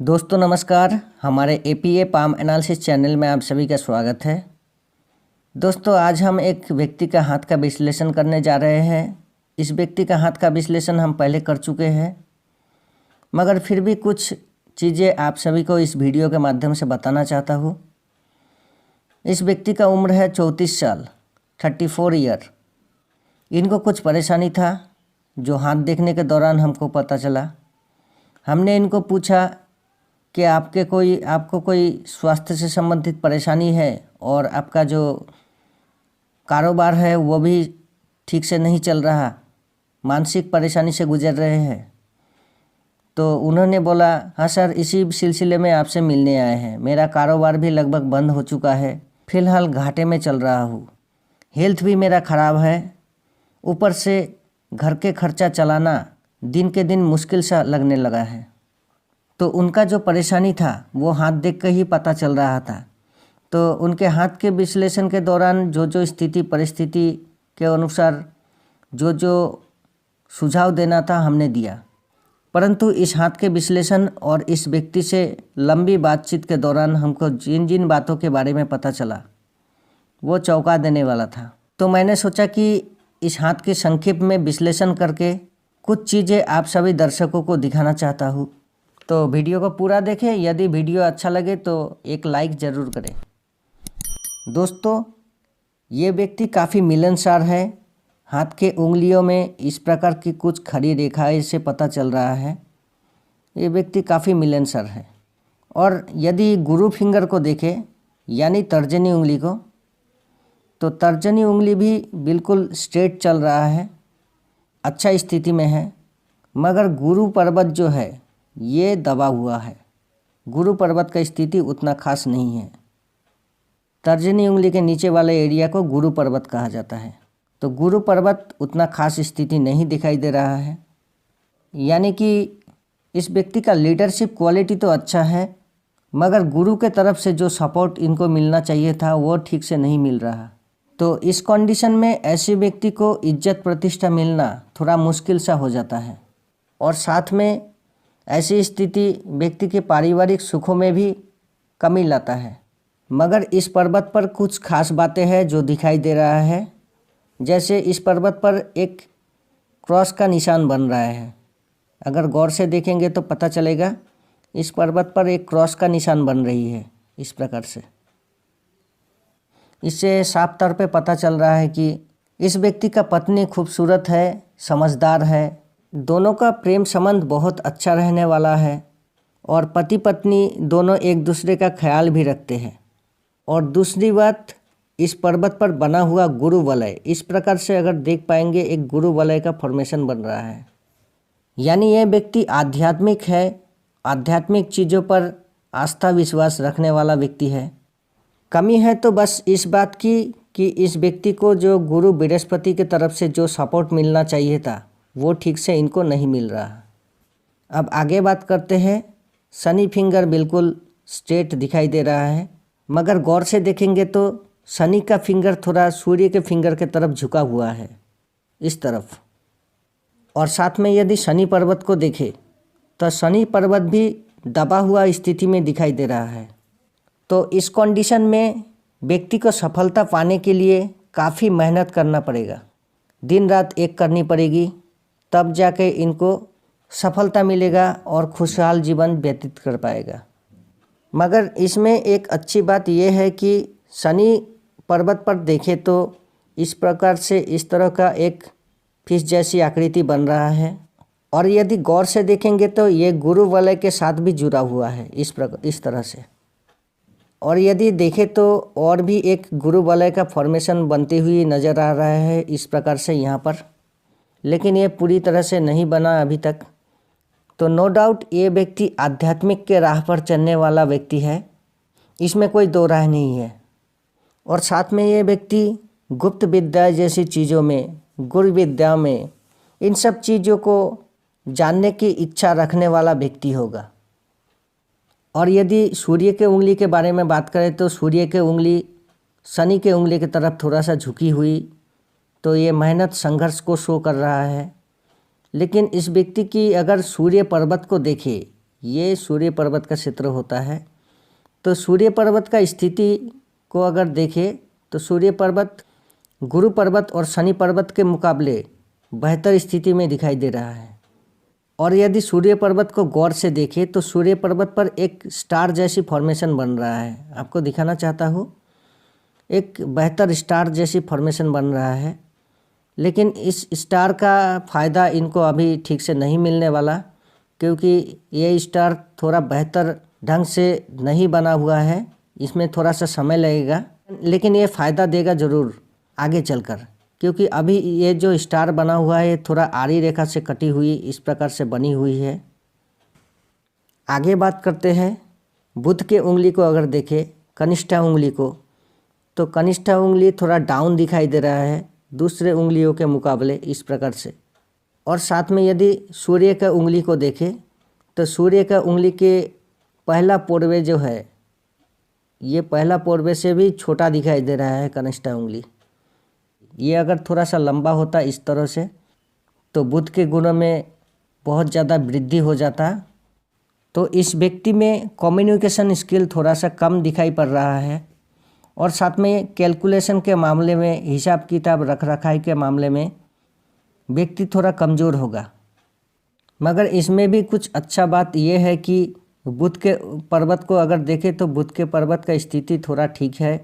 दोस्तों नमस्कार, हमारे एपीए पाम एनालिसिस चैनल में आप सभी का स्वागत है। दोस्तों आज हम एक व्यक्ति का हाथ का विश्लेषण करने जा रहे हैं। इस व्यक्ति का हाथ का विश्लेषण हम पहले कर चुके हैं, मगर फिर भी कुछ चीज़ें आप सभी को इस वीडियो के माध्यम से बताना चाहता हूँ। इस व्यक्ति का उम्र है 34 साल, 34 ईयर। इनको कुछ परेशानी था जो हाथ देखने के दौरान हमको पता चला। हमने इनको पूछा कि आपको कोई स्वास्थ्य से संबंधित परेशानी है और आपका जो कारोबार है वो भी ठीक से नहीं चल रहा, मानसिक परेशानी से गुजर रहे हैं। तो उन्होंने बोला, हाँ सर, इसी सिलसिले में आपसे मिलने आए हैं। मेरा कारोबार भी लगभग बंद हो चुका है, फ़िलहाल घाटे में चल रहा हूँ, हेल्थ भी मेरा ख़राब है, ऊपर से घर के खर्चा चलाना दिन के दिन मुश्किल सा लगने लगा है। तो उनका जो परेशानी था वो हाथ देख कर ही पता चल रहा था। तो उनके हाथ के विश्लेषण के दौरान जो स्थिति परिस्थिति के अनुसार जो सुझाव देना था हमने दिया, परंतु इस हाथ के विश्लेषण और इस व्यक्ति से लंबी बातचीत के दौरान हमको जिन जिन बातों के बारे में पता चला वो चौंका देने वाला था। तो मैंने सोचा कि इस हाथ के संक्षेप में विश्लेषण करके कुछ चीज़ें आप सभी दर्शकों को दिखाना चाहता हूँ। तो वीडियो को पूरा देखें। यदि वीडियो अच्छा लगे तो एक लाइक ज़रूर करें। दोस्तों ये व्यक्ति काफ़ी मिलनसार है। हाथ के उंगलियों में इस प्रकार की कुछ खड़ी रेखाएं से पता चल रहा है ये व्यक्ति काफ़ी मिलनसार है। और यदि गुरु फिंगर को देखें यानी तर्जनी उंगली को, तो तर्जनी उंगली भी बिल्कुल स्ट्रेट चल रहा है, अच्छा स्थिति में है। मगर गुरु पर्वत जो है ये दबा हुआ है। गुरु पर्वत का स्थिति उतना खास नहीं है। तर्जनी उंगली के नीचे वाले एरिया को गुरु पर्वत कहा जाता है। तो गुरु पर्वत उतना खास स्थिति नहीं दिखाई दे रहा है, यानी कि इस व्यक्ति का लीडरशिप क्वालिटी तो अच्छा है, मगर गुरु के तरफ से जो सपोर्ट इनको मिलना चाहिए था वो ठीक से नहीं मिल रहा। तो इस कंडीशन में ऐसे व्यक्ति को इज्जत प्रतिष्ठा मिलना थोड़ा मुश्किल सा हो जाता है। और साथ में ऐसी स्थिति व्यक्ति के पारिवारिक सुखों में भी कमी लाता है। मगर इस पर्वत पर कुछ खास बातें हैं जो दिखाई दे रहा है। जैसे इस पर्वत पर एक क्रॉस का निशान बन रहा है। अगर गौर से देखेंगे तो पता चलेगा इस पर्वत पर एक क्रॉस का निशान बन रही है इस प्रकार से। इससे साफ तौर पे पता चल रहा है कि इस व्यक्ति का पत्नी खूबसूरत है, समझदार है, दोनों का प्रेम संबंध बहुत अच्छा रहने वाला है और पति पत्नी दोनों एक दूसरे का ख्याल भी रखते हैं। और दूसरी बात, इस पर्वत पर बना हुआ गुरु वलय, इस प्रकार से अगर देख पाएंगे एक गुरु वलय का फॉर्मेशन बन रहा है, यानी यह व्यक्ति आध्यात्मिक है, आध्यात्मिक चीज़ों पर आस्था विश्वास रखने वाला व्यक्ति है। कमी है तो बस इस बात की कि इस व्यक्ति को जो गुरु बृहस्पति की तरफ से जो सपोर्ट मिलना चाहिए था वो ठीक से इनको नहीं मिल रहा। अब आगे बात करते हैं। शनि फिंगर बिल्कुल स्ट्रेट दिखाई दे रहा है, मगर गौर से देखेंगे तो शनि का फिंगर थोड़ा सूर्य के फिंगर के तरफ झुका हुआ है, इस तरफ। और साथ में यदि शनि पर्वत को देखें तो शनि पर्वत भी दबा हुआ स्थिति में दिखाई दे रहा है। तो इस कंडीशन में व्यक्ति को सफलता पाने के लिए काफ़ी मेहनत करना पड़ेगा, दिन रात एक करनी पड़ेगी, तब जाके इनको सफलता मिलेगा और खुशहाल जीवन व्यतीत कर पाएगा। मगर इसमें एक अच्छी बात यह है कि शनि पर्वत पर देखें तो इस प्रकार से इस तरह का एक फिश जैसी आकृति बन रहा है। और यदि गौर से देखेंगे तो ये गुरु वलय के साथ भी जुड़ा हुआ है इस तरह से। और यदि देखें तो और भी एक गुरु वलय का फॉर्मेशन बनती हुई नज़र आ रहा है इस प्रकार से यहाँ पर, लेकिन ये पूरी तरह से नहीं बना अभी तक। तो नो डाउट ये व्यक्ति आध्यात्मिक के राह पर चलने वाला व्यक्ति है, इसमें कोई दो राय नहीं है। और साथ में ये व्यक्ति गुप्त विद्या जैसी चीज़ों में, गुरु विद्या में, इन सब चीज़ों को जानने की इच्छा रखने वाला व्यक्ति होगा। और यदि सूर्य के उंगली के बारे में बात करें तो सूर्य के उंगली शनि के उंगली की तरफ थोड़ा सा झुकी हुई, तो ये मेहनत संघर्ष को शो कर रहा है। लेकिन इस व्यक्ति की अगर सूर्य पर्वत को देखें ये सूर्य पर्वत का क्षेत्र होता है। तो सूर्य पर्वत का स्थिति को अगर देखें तो सूर्य पर्वत गुरु पर्वत और शनि पर्वत के मुकाबले बेहतर स्थिति में दिखाई दे रहा है। और यदि सूर्य पर्वत को गौर से देखें तो सूर्य पर्वत पर एक स्टार जैसी फॉर्मेशन बन रहा है। आपको दिखाना चाहता हूँ, एक बेहतर स्टार जैसी फॉर्मेशन बन रहा है। लेकिन इस स्टार का फ़ायदा इनको अभी ठीक से नहीं मिलने वाला, क्योंकि ये स्टार थोड़ा बेहतर ढंग से नहीं बना हुआ है। इसमें थोड़ा सा समय लगेगा, लेकिन ये फ़ायदा देगा ज़रूर आगे चलकर, क्योंकि अभी ये जो स्टार बना हुआ है ये थोड़ा आड़ी रेखा से कटी हुई इस प्रकार से बनी हुई है। आगे बात करते हैं बुध के उंगली को अगर देखें, कनिष्ठा उंगली को, तो कनिष्ठा उंगली थोड़ा डाउन दिखाई दे रहा है दूसरे उंगलियों के मुकाबले इस प्रकार से। और साथ में यदि सूर्य का उंगली को देखें तो सूर्य का उंगली के पहला पोरवे जो है, ये पहला पोरवे से भी छोटा दिखाई दे रहा है कनिष्ठा उंगली। ये अगर थोड़ा सा लंबा होता इस तरह से तो बुध के गुणों में बहुत ज़्यादा वृद्धि हो जाता। तो इस व्यक्ति में कम्युनिकेशन स्किल थोड़ा सा कम दिखाई पड़ रहा है, और साथ में कैलकुलेशन के मामले में, हिसाब किताब रख रखाई के मामले में व्यक्ति थोड़ा कमज़ोर होगा। मगर इसमें भी कुछ अच्छा बात यह है कि बुध के पर्वत को अगर देखें तो बुध के पर्वत का स्थिति थोड़ा ठीक है।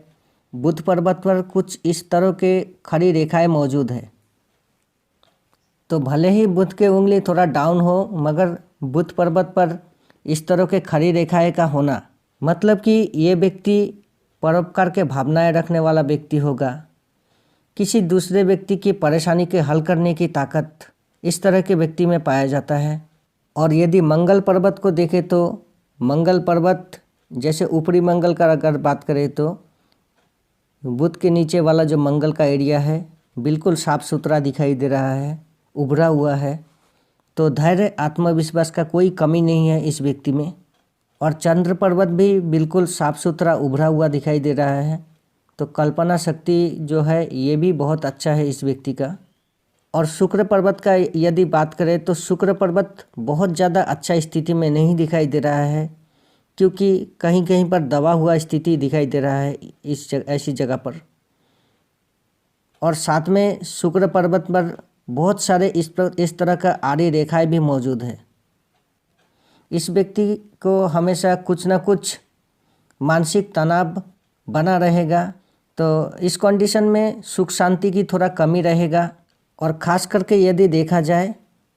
बुध पर्वत पर कुछ इस तरह के खड़ी रेखाएं मौजूद है। तो भले ही बुध के उंगली थोड़ा डाउन हो, मगर बुध पर्वत पर इस तरह के खड़ी रेखाएं का होना मतलब कि ये व्यक्ति परोपकार के भावनाएं रखने वाला व्यक्ति होगा। किसी दूसरे व्यक्ति की परेशानी के हल करने की ताकत इस तरह के व्यक्ति में पाया जाता है। और यदि मंगल पर्वत को देखें तो मंगल पर्वत जैसे ऊपरी मंगल का अगर बात करें तो बुध के नीचे वाला जो मंगल का एरिया है बिल्कुल साफ सुथरा दिखाई दे रहा है, उभरा हुआ है। तो धैर्य आत्मविश्वास का कोई कमी नहीं है इस व्यक्ति में। और चंद्र पर्वत भी बिल्कुल साफ सुथरा उभरा हुआ दिखाई दे रहा है। तो कल्पना शक्ति जो है ये भी बहुत अच्छा है इस व्यक्ति का। और शुक्र पर्वत का यदि बात करें तो शुक्र पर्वत बहुत ज़्यादा अच्छा स्थिति में नहीं दिखाई दे रहा है, क्योंकि कहीं कहीं पर दबा हुआ स्थिति दिखाई दे रहा है ऐसी जगह पर। और साथ में शुक्र पर्वत पर बहुत सारे इस तरह का आड़ी रेखाएं भी मौजूद है। इस व्यक्ति को हमेशा कुछ ना कुछ मानसिक तनाव बना रहेगा। तो इस कंडीशन में सुख शांति की थोड़ा कमी रहेगा। और ख़ास करके यदि देखा जाए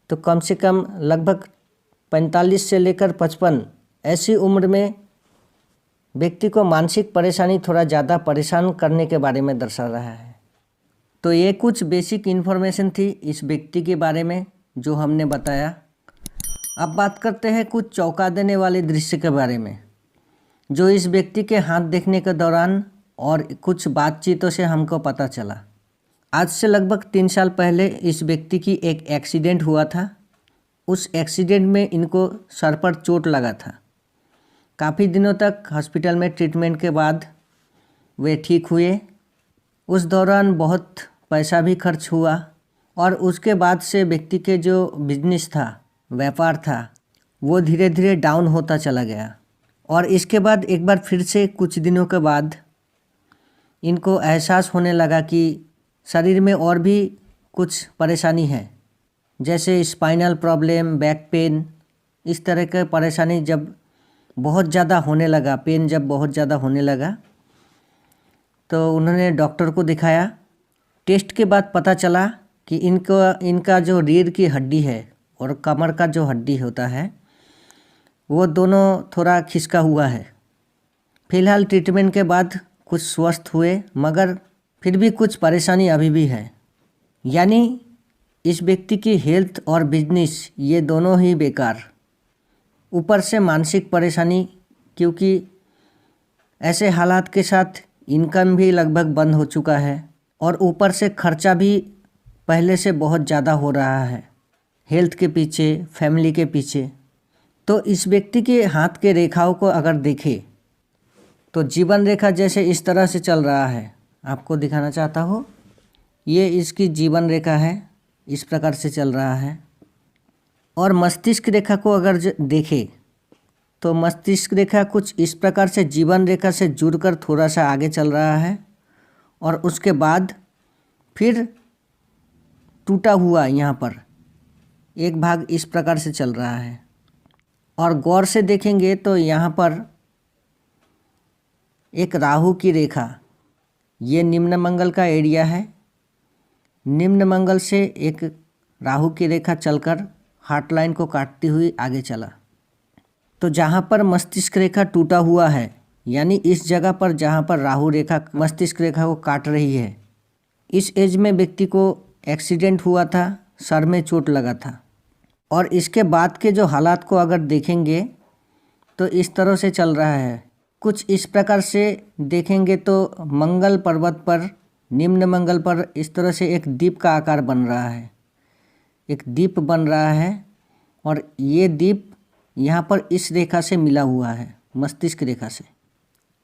तो कम से कम लगभग 45 से लेकर 55 ऐसी उम्र में व्यक्ति को मानसिक परेशानी थोड़ा ज़्यादा परेशान करने के बारे में दर्शा रहा है। तो ये कुछ बेसिक इन्फॉर्मेशन थी इस व्यक्ति के बारे में जो हमने बताया। अब बात करते हैं कुछ चौंका देने वाले दृश्य के बारे में जो इस व्यक्ति के हाथ देखने के दौरान और कुछ बातचीतों से हमको पता चला। आज से लगभग 3 साल पहले इस व्यक्ति की एक एक्सीडेंट हुआ था। उस एक्सीडेंट में इनको सर पर चोट लगा था। काफ़ी दिनों तक हॉस्पिटल में ट्रीटमेंट के बाद वे ठीक हुए। उस दौरान बहुत पैसा भी खर्च हुआ और उसके बाद से व्यक्ति के जो बिजनेस था, व्यापार था, वो धीरे धीरे डाउन होता चला गया। और इसके बाद एक बार फिर से कुछ दिनों के बाद इनको एहसास होने लगा कि शरीर में और भी कुछ परेशानी है, जैसे स्पाइनल प्रॉब्लम, बैक पेन, इस तरह के परेशानी जब बहुत ज़्यादा होने लगा, पेन जब बहुत ज़्यादा होने लगा तो उन्होंने डॉक्टर को दिखाया। टेस्ट के बाद पता चला कि इनका जो रीढ़ की हड्डी है और कमर का जो हड्डी होता है वो दोनों थोड़ा खिसका हुआ है। फिलहाल ट्रीटमेंट के बाद कुछ स्वस्थ हुए, मगर फिर भी कुछ परेशानी अभी भी है। यानी इस व्यक्ति की हेल्थ और बिजनेस ये दोनों ही बेकार। ऊपर से मानसिक परेशानी, क्योंकि ऐसे हालात के साथ इनकम भी लगभग बंद हो चुका है और ऊपर से खर्चा भी पहले से बहुत ज़्यादा हो रहा है हेल्थ के पीछे, फैमिली के पीछे। तो इस व्यक्ति के हाथ के रेखाओं को अगर देखें तो जीवन रेखा जैसे इस तरह से चल रहा है। आपको दिखाना चाहता हूँ, ये इसकी जीवन रेखा है, इस प्रकार से चल रहा है। और मस्तिष्क रेखा को अगर देखें तो मस्तिष्क रेखा कुछ इस प्रकार से जीवन रेखा से जुड़कर थोड़ा सा आगे चल रहा है और उसके बाद फिर टूटा हुआ यहाँ पर एक भाग इस प्रकार से चल रहा है। और गौर से देखेंगे तो यहाँ पर एक राहु की रेखा, ये निम्न मंगल का एरिया है, निम्न मंगल से एक राहु की रेखा चलकर हार्ट लाइन को काटती हुई आगे चला। तो जहाँ पर मस्तिष्क रेखा टूटा हुआ है, यानी इस जगह पर जहाँ पर राहु रेखा मस्तिष्क रेखा को काट रही है, इस एज में व्यक्ति को एक्सीडेंट हुआ था, सर में चोट लगा था। और इसके बाद के जो हालात को अगर देखेंगे तो इस तरह से चल रहा है। कुछ इस प्रकार से देखेंगे तो मंगल पर्वत पर, निम्न मंगल पर इस तरह से एक द्वीप का आकार बन रहा है, एक द्वीप बन रहा है। और ये द्वीप यहाँ पर इस रेखा से मिला हुआ है, मस्तिष्क रेखा से।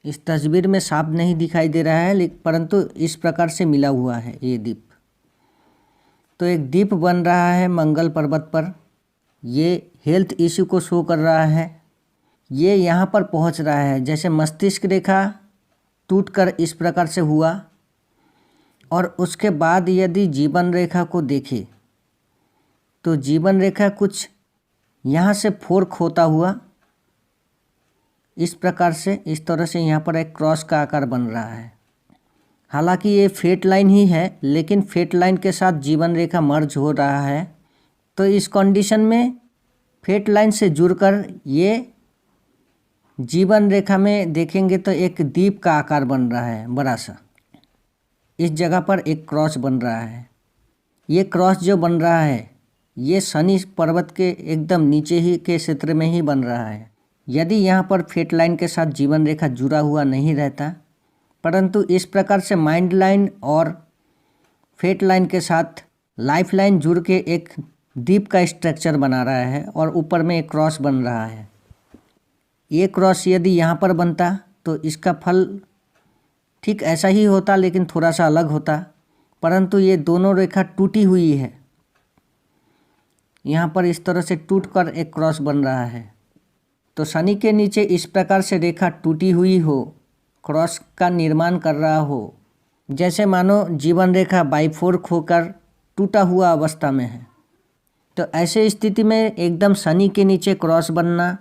इस तस्वीर में साफ नहीं दिखाई दे रहा है, लेकिन परंतु इस प्रकार से मिला हुआ है ये द्वीप। तो एक द्वीप बन रहा है मंगल पर्वत पर, ये हेल्थ इश्यू को शो कर रहा है। ये यहाँ पर पहुँच रहा है, जैसे मस्तिष्क रेखा टूटकर इस प्रकार से हुआ और उसके बाद यदि जीवन रेखा को देखें तो जीवन रेखा कुछ यहाँ से फोर्क होता हुआ इस प्रकार से, इस तरह से यहाँ पर एक क्रॉस का आकार बन रहा है। हालांकि ये फेट लाइन ही है, लेकिन फेट लाइन के साथ जीवन रेखा मर्ज हो रहा है। तो इस कंडीशन में फेट लाइन से जुड़कर ये जीवन रेखा में देखेंगे तो एक द्वीप का आकार बन रहा है बड़ा सा। इस जगह पर एक क्रॉस बन रहा है। ये क्रॉस जो बन रहा है ये शनि पर्वत के एकदम नीचे ही के क्षेत्र में ही बन रहा है। यदि यहाँ पर फेट लाइन के साथ जीवन रेखा जुड़ा हुआ नहीं रहता, परंतु इस प्रकार से माइंड लाइन और फेट लाइन के साथ लाइफ लाइन जुड़ के एक द्वीप का स्ट्रक्चर बना रहा है और ऊपर में एक क्रॉस बन रहा है। ये क्रॉस यदि यहाँ पर बनता तो इसका फल ठीक ऐसा ही होता, लेकिन थोड़ा सा अलग होता। परंतु ये दोनों रेखा टूटी हुई है, यहाँ पर इस तरह से टूटकर एक क्रॉस बन रहा है। तो शनि के नीचे इस प्रकार से रेखा टूटी हुई हो, क्रॉस का निर्माण कर रहा हो, जैसे मानो जीवन रेखा बाइफोर्क होकर टूटा हुआ अवस्था में है। तो ऐसे स्थिति में एकदम शनि के नीचे क्रॉस बनना,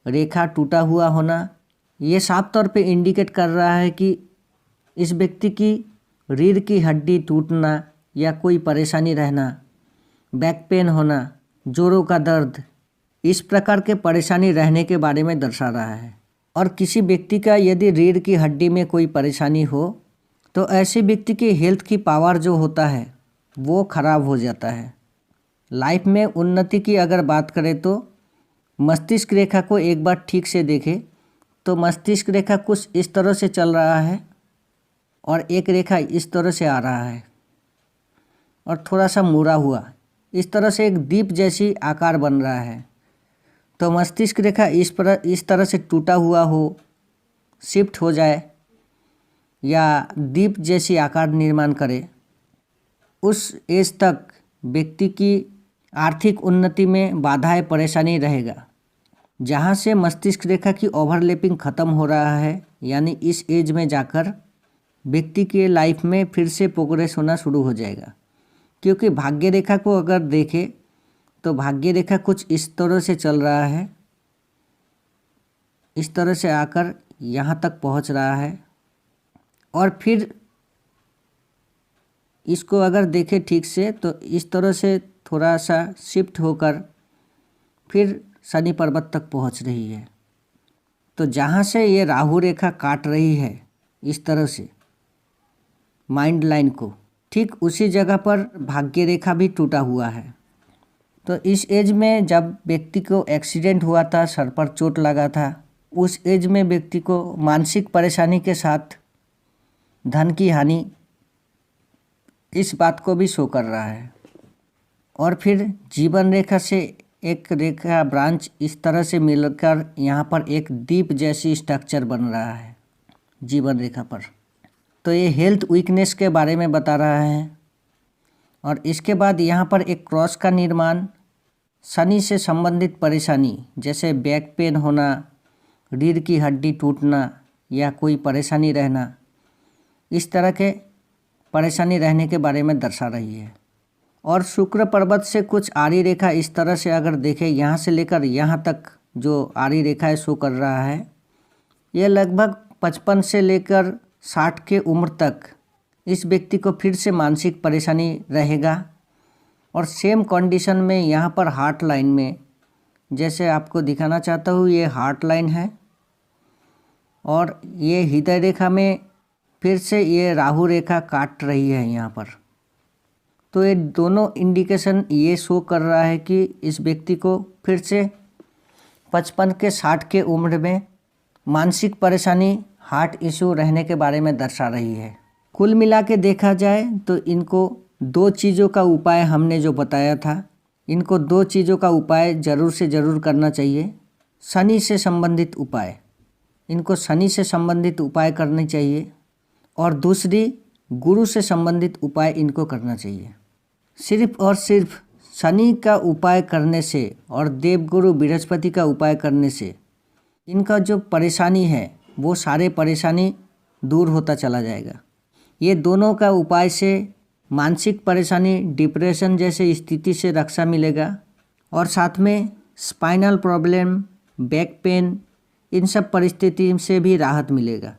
रेखा टूटा हुआ होना, ये साफ तौर पे इंडिकेट कर रहा है कि इस व्यक्ति की रीढ़ की हड्डी टूटना या कोई परेशानी रहना, बैक पेन होना, जोड़ों का दर्द, इस प्रकार के परेशानी रहने के बारे में दर्शा रहा है। और किसी व्यक्ति का यदि रीढ़ की हड्डी में कोई परेशानी हो तो ऐसे व्यक्ति की हेल्थ की पावर जो होता है वो खराब हो जाता है। लाइफ में उन्नति की अगर बात करें तो मस्तिष्क रेखा को एक बार ठीक से देखें तो मस्तिष्क रेखा कुछ इस तरह से चल रहा है और एक रेखा इस तरह से आ रहा है और थोड़ा सा मुड़ा हुआ, इस तरह से एक दीप जैसी आकार बन रहा है। तो मस्तिष्क रेखा इस तरह से टूटा हुआ हो, शिफ्ट हो जाए या दीप जैसी आकार निर्माण करे, उस एज तक व्यक्ति की आर्थिक उन्नति में बाधाएं परेशानी रहेगा। जहाँ से मस्तिष्क रेखा की ओवरलैपिंग ख़त्म हो रहा है, यानी इस एज में जाकर व्यक्ति के लाइफ में फिर से प्रोग्रेस होना शुरू हो जाएगा। क्योंकि भाग्य रेखा को अगर देखें तो भाग्य रेखा कुछ इस तरह से चल रहा है, इस तरह से आकर यहाँ तक पहुँच रहा है और फिर इसको अगर देखें ठीक से तो इस तरह से थोड़ा सा शिफ्ट होकर फिर शनि पर्वत तक पहुँच रही है। तो जहाँ से ये राहु रेखा काट रही है इस तरह से माइंड लाइन को, ठीक उसी जगह पर भाग्य रेखा भी टूटा हुआ है। तो इस एज में जब व्यक्ति को एक्सीडेंट हुआ था, सर पर चोट लगा था, उस एज में व्यक्ति को मानसिक परेशानी के साथ धन की हानि इस बात को भी शो कर रहा है। और फिर जीवन रेखा से एक रेखा ब्रांच इस तरह से मिलकर यहाँ पर एक दीप जैसी स्ट्रक्चर बन रहा है जीवन रेखा पर। तो ये हेल्थ वीकनेस के बारे में बता रहा है। और इसके बाद यहाँ पर एक क्रॉस का निर्माण शनि से संबंधित परेशानी जैसे बैक पेन होना, रीढ़ की हड्डी टूटना या कोई परेशानी रहना, इस तरह के परेशानी रहने के बारे में दर्शा रही है। और शुक्र पर्वत से कुछ आड़ी रेखा इस तरह से अगर देखें, यहाँ से लेकर यहाँ तक जो आड़ी रेखा है शो कर रहा है, यह लगभग 55 से लेकर 60 के उम्र तक इस व्यक्ति को फिर से मानसिक परेशानी रहेगा। और सेम कंडीशन में यहाँ पर हार्ट लाइन में, जैसे आपको दिखाना चाहता हूँ, ये हार्ट लाइन है और ये हृदय रेखा में फिर से ये राहु रेखा काट रही है यहाँ पर। तो ये दोनों इंडिकेशन ये शो कर रहा है कि इस व्यक्ति को फिर से 55 के 60 के उम्र में मानसिक परेशानी, हार्ट इशू रहने के बारे में दर्शा रही है। कुल मिला के देखा जाए तो इनको 2 चीज़ों का उपाय हमने जो बताया था, इनको 2 चीज़ों का उपाय ज़रूर से ज़रूर करना चाहिए। शनि से संबंधित उपाय, इनको शनि से संबंधित उपाय करने चाहिए और दूसरी गुरु से संबंधित उपाय इनको करना चाहिए। सिर्फ और सिर्फ शनि का उपाय करने से और देवगुरु बृहस्पति का उपाय करने से इनका जो परेशानी है वो सारे परेशानी दूर होता चला जाएगा। ये दोनों का उपाय से मानसिक परेशानी, डिप्रेशन जैसे स्थिति से रक्षा मिलेगा और साथ में स्पाइनल प्रॉब्लम, बैक पेन, इन सब परिस्थिति से भी राहत मिलेगा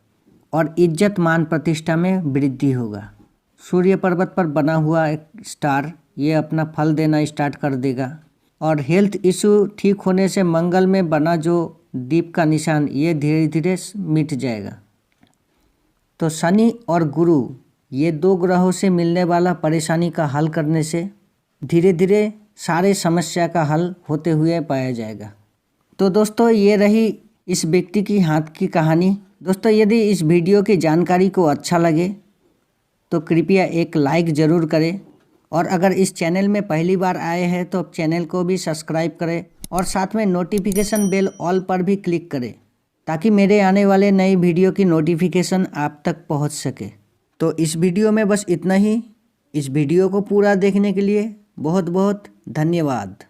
और इज्जत मान प्रतिष्ठा में वृद्धि होगा। सूर्य पर्वत पर बना हुआ एक स्टार ये अपना फल देना स्टार्ट कर देगा और हेल्थ इशू ठीक होने से मंगल में बना जो दीप का निशान ये धीरे धीरे मिट जाएगा। तो शनि और गुरु ये 2 ग्रहों से मिलने वाला परेशानी का हल करने से धीरे धीरे सारे समस्या का हल होते हुए पाया जाएगा। तो दोस्तों ये रही इस व्यक्ति की हाथ की कहानी। दोस्तों यदि इस वीडियो की जानकारी को अच्छा लगे तो कृपया एक लाइक ज़रूर करें और अगर इस चैनल में पहली बार आए हैं तो चैनल को भी सब्सक्राइब करें और साथ में नोटिफिकेशन बेल ऑल पर भी क्लिक करें ताकि मेरे आने वाले नई वीडियो की नोटिफिकेशन आप तक पहुंच सके। तो इस वीडियो में बस इतना ही। इस वीडियो को पूरा देखने के लिए बहुत बहुत धन्यवाद।